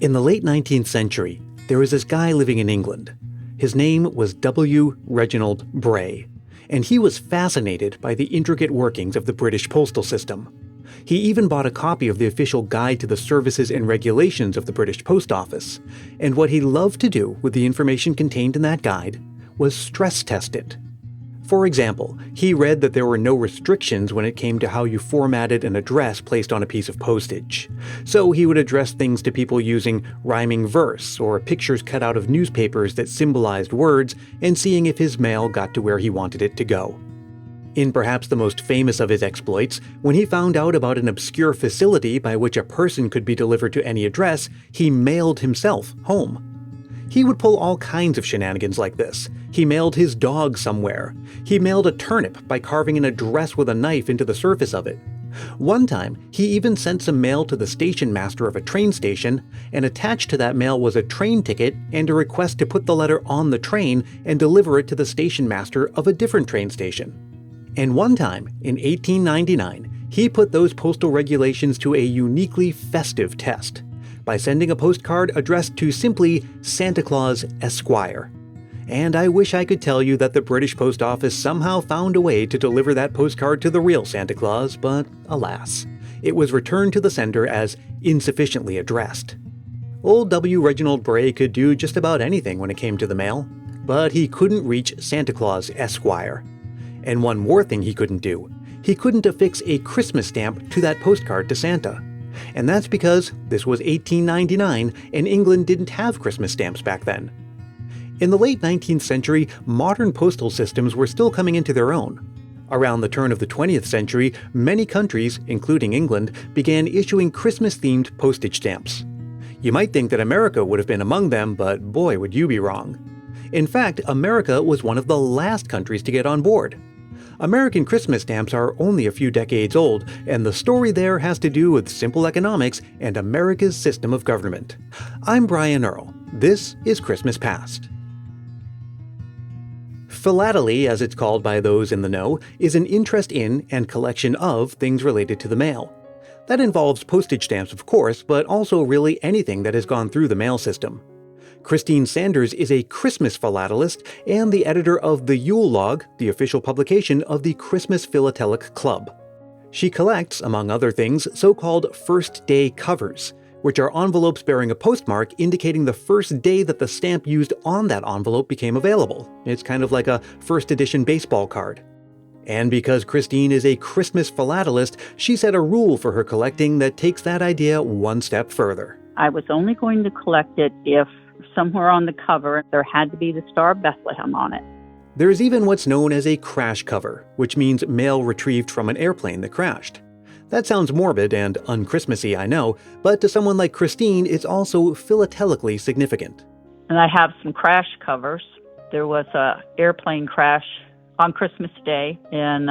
In the late 19th century, there was this guy living in England. His name was W. Reginald Bray, and he was fascinated by the intricate workings of the British postal system. He even bought a copy of the official guide to the services and regulations of the British Post Office, and what he loved to do with the information contained in that guide was stress test it. For example, he read that there were no restrictions when it came to how you formatted an address placed on a piece of postage. So he would address things to people using rhyming verse or pictures cut out of newspapers that symbolized words, and seeing if his mail got to where he wanted it to go. In perhaps the most famous of his exploits, when he found out about an obscure facility by which a person could be delivered to any address, he mailed himself home. He would pull all kinds of shenanigans like this. He mailed his dog somewhere. He mailed a turnip by carving an address with a knife into the surface of it. One time, he even sent some mail to the station master of a train station, and attached to that mail was a train ticket and a request to put the letter on the train and deliver it to the station master of a different train station. And one time, in 1899, he put those postal regulations to a uniquely festive test by sending a postcard addressed to simply Santa Claus Esquire. And I wish I could tell you that the British Post Office somehow found a way to deliver that postcard to the real Santa Claus, but alas, it was returned to the sender as insufficiently addressed. Old W. Reginald Bray could do just about anything when it came to the mail, but he couldn't reach Santa Claus Esquire. And one more thing he couldn't do. He couldn't affix a Christmas stamp to that postcard to Santa. And that's because this was 1899 and England didn't have Christmas stamps back then. In the late 19th century, modern postal systems were still coming into their own. Around the turn of the 20th century, many countries, including England, began issuing Christmas-themed postage stamps. You might think that America would have been among them, but boy, would you be wrong. In fact, America was one of the last countries to get on board. American Christmas stamps are only a few decades old, and the story there has to do with simple economics and America's system of government. I'm Brian Earl. This is Christmas Past. Philately, as it's called by those in the know, is an interest in and collection of things related to the mail. That involves postage stamps, of course, but also really anything that has gone through the mail system. Christine Sanders is a Christmas philatelist and the editor of the Yule Log, the official publication of the Christmas Philatelic Club. She collects, among other things, so-called first-day covers, which are envelopes bearing a postmark indicating the first day that the stamp used on that envelope became available. It's kind of like a first edition baseball card. And because Christine is a Christmas philatelist, she set a rule for her collecting that takes that idea one step further. I was only going to collect it if somewhere on the cover there had to be the Star of Bethlehem on it. There is even what's known as a crash cover, which means mail retrieved from an airplane that crashed. That sounds morbid and un-Christmassy, I know, but to someone like Christine, it's also philatelically significant. And I have some crash covers. There was an airplane crash on Christmas Day in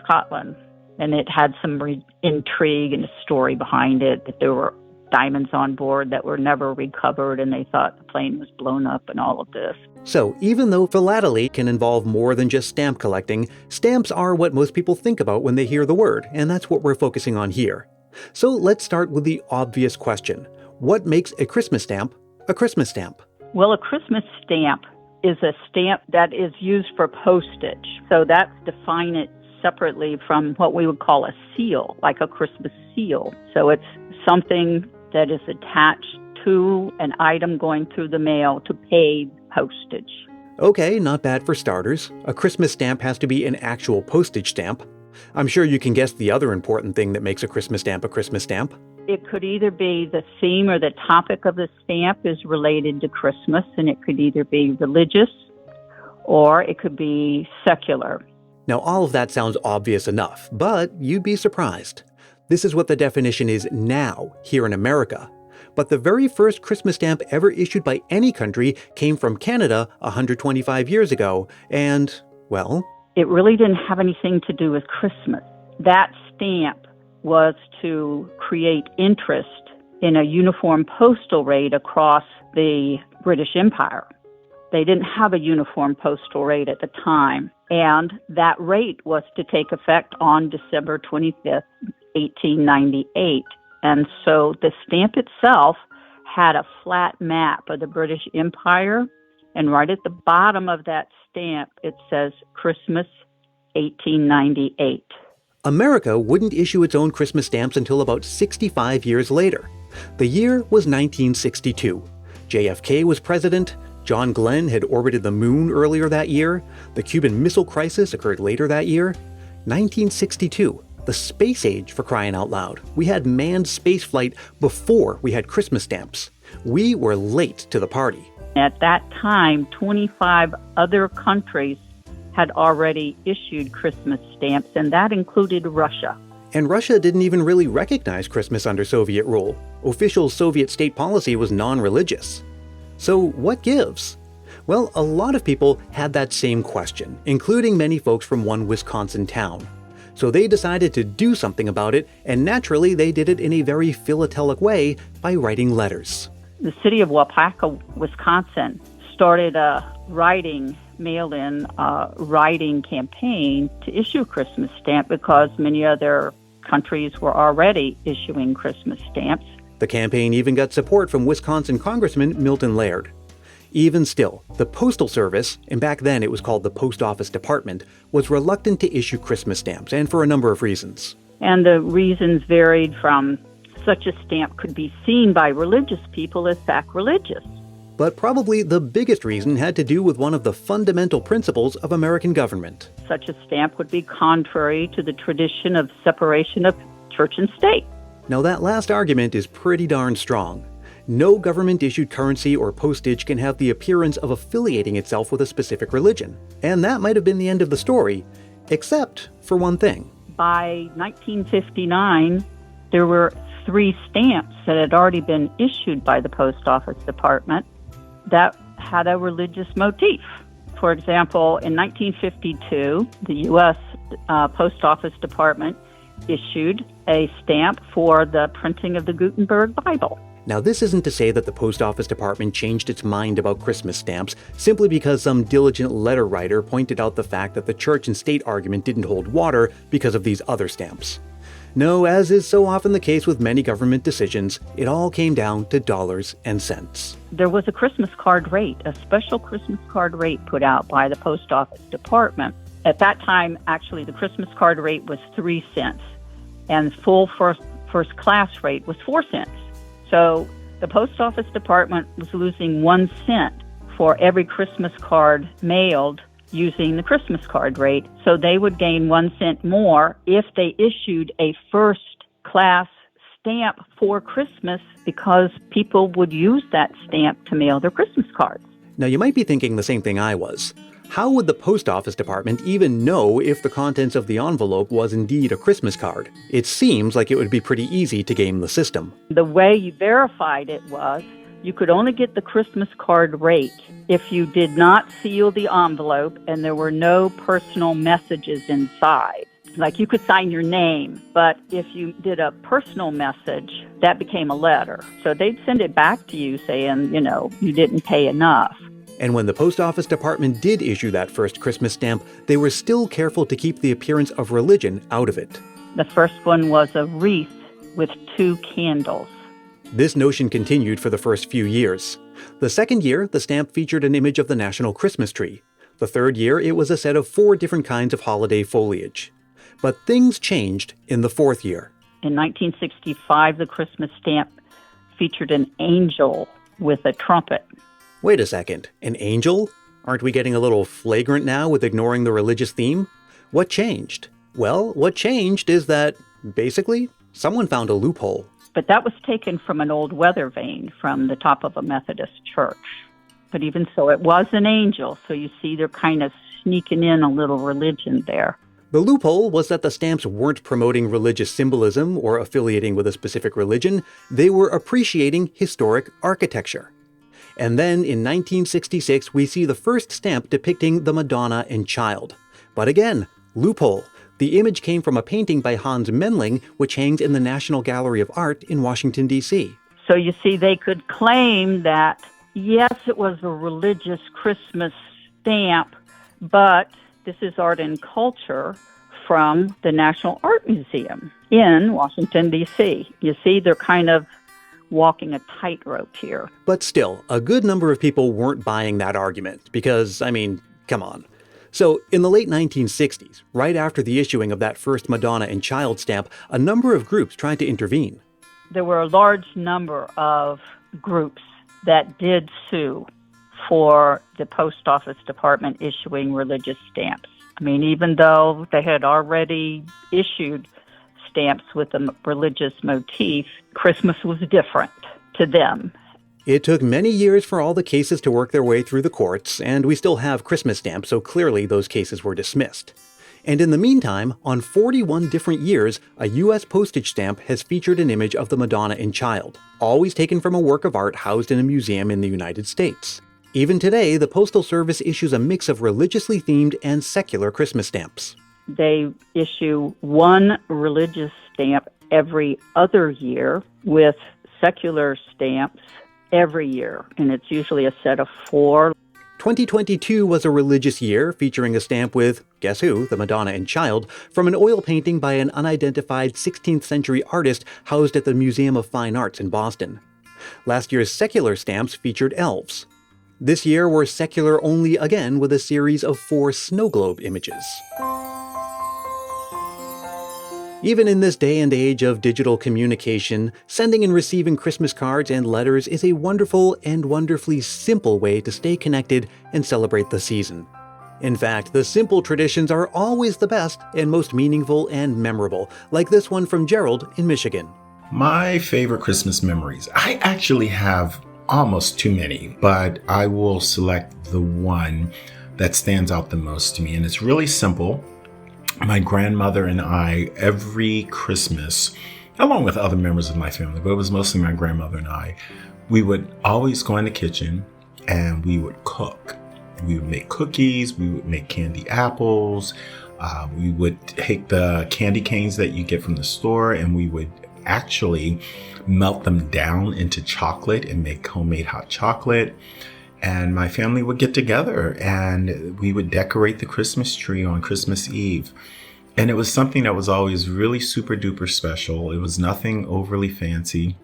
Scotland, and it had some intrigue and a story behind it, that there were diamonds on board that were never recovered, and they thought the plane was blown up and all of this. So even though philately can involve more than just stamp collecting, stamps are what most people think about when they hear the word, and that's what we're focusing on here. So let's start with the obvious question. What makes a Christmas stamp a Christmas stamp? Well, a Christmas stamp is a stamp that is used for postage. So that's define it separately from what we would call a seal, like a Christmas seal. So it's something that is attached to an item going through the mail to pay postage. Okay, not bad for starters. A Christmas stamp has to be an actual postage stamp. I'm sure you can guess the other important thing that makes a Christmas stamp a Christmas stamp. It could either be the theme or the topic of the stamp is related to Christmas, and it could either be religious or it could be secular. Now, all of that sounds obvious enough, but you'd be surprised. This is what the definition is now, here in America. But the very first Christmas stamp ever issued by any country came from Canada 125 years ago, and, well... It really didn't have anything to do with Christmas. That stamp was to create interest in a uniform postal rate across the British Empire. They didn't have a uniform postal rate at the time, and that rate was to take effect on December 25th, 1898. And so the stamp itself had a flat map of the British Empire, and right at the bottom of that stamp, it says Christmas 1898. America wouldn't issue its own Christmas stamps until about 65 years later. The year was 1962. JFK was president, John Glenn had orbited the moon earlier that year, the Cuban Missile Crisis occurred later that year. 1962, the space age, for crying out loud. We had manned spaceflight before we had Christmas stamps. We were late to the party. At that time, 25 other countries had already issued Christmas stamps, and that included Russia. And Russia didn't even really recognize Christmas under Soviet rule. Official Soviet state policy was non-religious. So what gives? Well, a lot of people had that same question, including many folks from one Wisconsin town. So they decided to do something about it, and naturally they did it in a very philatelic way by writing letters. The city of Waupaca, Wisconsin, started a mail-in writing campaign to issue a Christmas stamp because many other countries were already issuing Christmas stamps. The campaign even got support from Wisconsin Congressman Milton Laird. Even still, the Postal Service, and back then it was called the Post Office Department, was reluctant to issue Christmas stamps, and for a number of reasons. And the reasons varied from such a stamp could be seen by religious people as sacrilegious. But probably the biggest reason had to do with one of the fundamental principles of American government. Such a stamp would be contrary to the tradition of separation of church and state. Now that last argument is pretty darn strong. No government-issued currency or postage can have the appearance of affiliating itself with a specific religion. And that might have been the end of the story, except for one thing. By 1959, there were 3 stamps that had already been issued by the Post Office Department that had a religious motif. For example, in 1952, the U.S. Post Office Department issued a stamp for the printing of the Gutenberg Bible. Now, this isn't to say that the Post Office Department changed its mind about Christmas stamps simply because some diligent letter writer pointed out the fact that the church and state argument didn't hold water because of these other stamps. No, as is so often the case with many government decisions, it all came down to dollars and cents. There was a Christmas card rate, a special Christmas card rate put out by the Post Office Department. At that time, actually, the Christmas card rate was 3 cents, and full first class rate was 4 cents. So the Post Office Department was losing 1 cent for every Christmas card mailed using the Christmas card rate. So they would gain 1 cent more if they issued a first class stamp for Christmas because people would use that stamp to mail their Christmas cards. Now you might be thinking the same thing I was. How would the Post Office Department even know if the contents of the envelope was indeed a Christmas card? It seems like it would be pretty easy to game the system. The way you verified it was you could only get the Christmas card rate if you did not seal the envelope and there were no personal messages inside. Like you could sign your name, but if you did a personal message, that became a letter. So they'd send it back to you saying, you didn't pay enough. And when the Post Office Department did issue that first Christmas stamp, they were still careful to keep the appearance of religion out of it. The first one was a wreath with 2 candles. This notion continued for the first few years. The second year, the stamp featured an image of the national Christmas tree. The third year, it was a set of 4 different kinds of holiday foliage. But things changed in the fourth year. In 1965, the Christmas stamp featured an angel with a trumpet. Wait a second, an angel? Aren't we getting a little flagrant now with ignoring the religious theme? What changed? Well, what changed is that, basically, someone found a loophole. But that was taken from an old weather vane from the top of a Methodist church. But even so, it was an angel, so you see they're kind of sneaking in a little religion there. The loophole was that the stamps weren't promoting religious symbolism or affiliating with a specific religion, they were appreciating historic architecture. And then in 1966, we see the first stamp depicting the Madonna and Child. But again, loophole. The image came from a painting by Hans Memling, which hangs in the National Gallery of Art in Washington, D.C. So you see, they could claim that, yes, it was a religious Christmas stamp, but this is art and culture from the National Art Museum in Washington, D.C. You see, they're kind of walking a tightrope here. But still, a good number of people weren't buying that argument because, come on. So, in the late 1960s, right after the issuing of that first Madonna and Child stamp, a number of groups tried to intervene. There were a large number of groups that did sue for the post office department issuing religious stamps. Even though they had already issued stamps with a religious motif, Christmas was different to them. It took many years for all the cases to work their way through the courts, and we still have Christmas stamps, so clearly those cases were dismissed. And in the meantime, on 41 different years, a U.S. postage stamp has featured an image of the Madonna and Child, always taken from a work of art housed in a museum in the United States. Even today, the Postal Service issues a mix of religiously themed and secular Christmas stamps. They issue one religious stamp every other year with secular stamps every year, and it's usually a set of 4. 2022 was a religious year featuring a stamp with, guess who, the Madonna and Child, from an oil painting by an unidentified 16th century artist housed at the Museum of Fine Arts in Boston. Last year's secular stamps featured elves. This year we're secular only again with a series of 4 snow globe images. Even in this day and age of digital communication, sending and receiving Christmas cards and letters is a wonderful and wonderfully simple way to stay connected and celebrate the season. In fact, the simple traditions are always the best and most meaningful and memorable, like this one from Gerald in Michigan. My favorite Christmas memories. I actually have almost too many, but I will select the one that stands out the most to me, and it's really simple. My grandmother and I, every Christmas, along with other members of my family, but it was mostly my grandmother and I, we would always go in the kitchen and we would cook. We would make cookies, we would make candy apples, we would take the candy canes that you get from the store and we would actually melt them down into chocolate and make homemade hot chocolate. And my family would get together and we would decorate the Christmas tree on Christmas Eve. And it was something that was always really super duper special. It was nothing overly fancy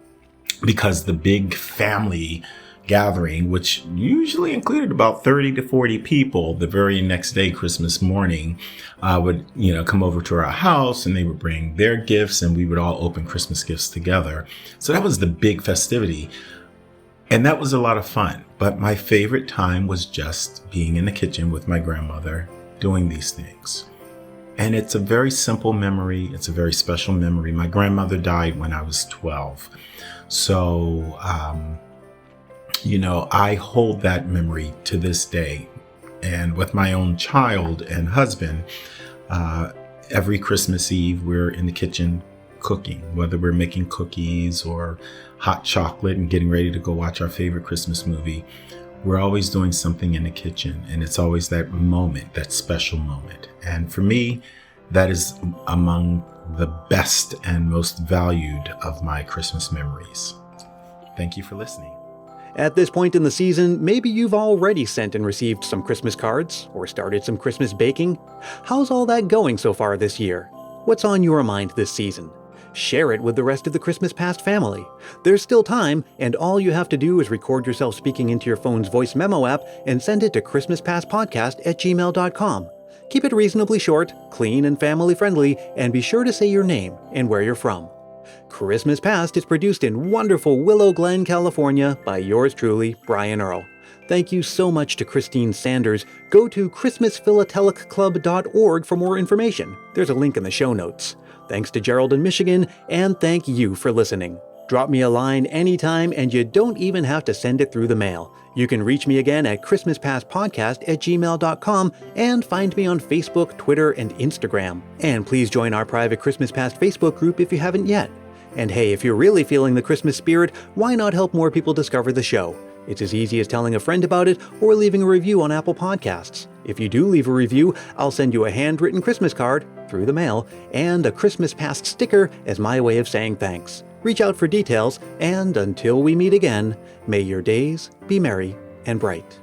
because the big family gathering, which usually included about 30 to 40 people the very next day, Christmas morning, would, come over to our house and they would bring their gifts and we would all open Christmas gifts together. So that was the big festivity. And that was a lot of fun. But my favorite time was just being in the kitchen with my grandmother doing these things. And it's a very simple memory. It's a very special memory. My grandmother died when I was 12. So, I hold that memory to this day. And with my own child and husband, every Christmas Eve, we're in the kitchen cooking, whether we're making cookies or hot chocolate and getting ready to go watch our favorite Christmas movie. We're always doing something in the kitchen, and it's always that moment, that special moment. And for me, that is among the best and most valued of my Christmas memories. Thank you for listening. At this point in the season, maybe you've already sent and received some Christmas cards or started some Christmas baking. How's all that going so far this year? What's on your mind this season? Share it with the rest of the Christmas Past family. There's still time, and all you have to do is record yourself speaking into your phone's voice memo app and send it to christmaspastpodcast@gmail.com. Keep it reasonably short, clean, and family-friendly, and be sure to say your name and where you're from. Christmas Past is produced in wonderful Willow Glen, California by yours truly, Brian Earl. Thank you so much to Christine Sanders. Go to christmasphilatelicclub.org for more information. There's a link in the show notes. Thanks to Gerald in Michigan, and thank you for listening. Drop me a line anytime, and you don't even have to send it through the mail. You can reach me again at christmaspastpodcast@gmail.com and find me on Facebook, Twitter, and Instagram. And please join our private Christmas Past Facebook group if you haven't yet. And hey, if you're really feeling the Christmas spirit, why not help more people discover the show? It's as easy as telling a friend about it or leaving a review on Apple Podcasts. If you do leave a review, I'll send you a handwritten Christmas card through the mail and a Christmas Past sticker as my way of saying thanks. Reach out for details, and until we meet again, may your days be merry and bright.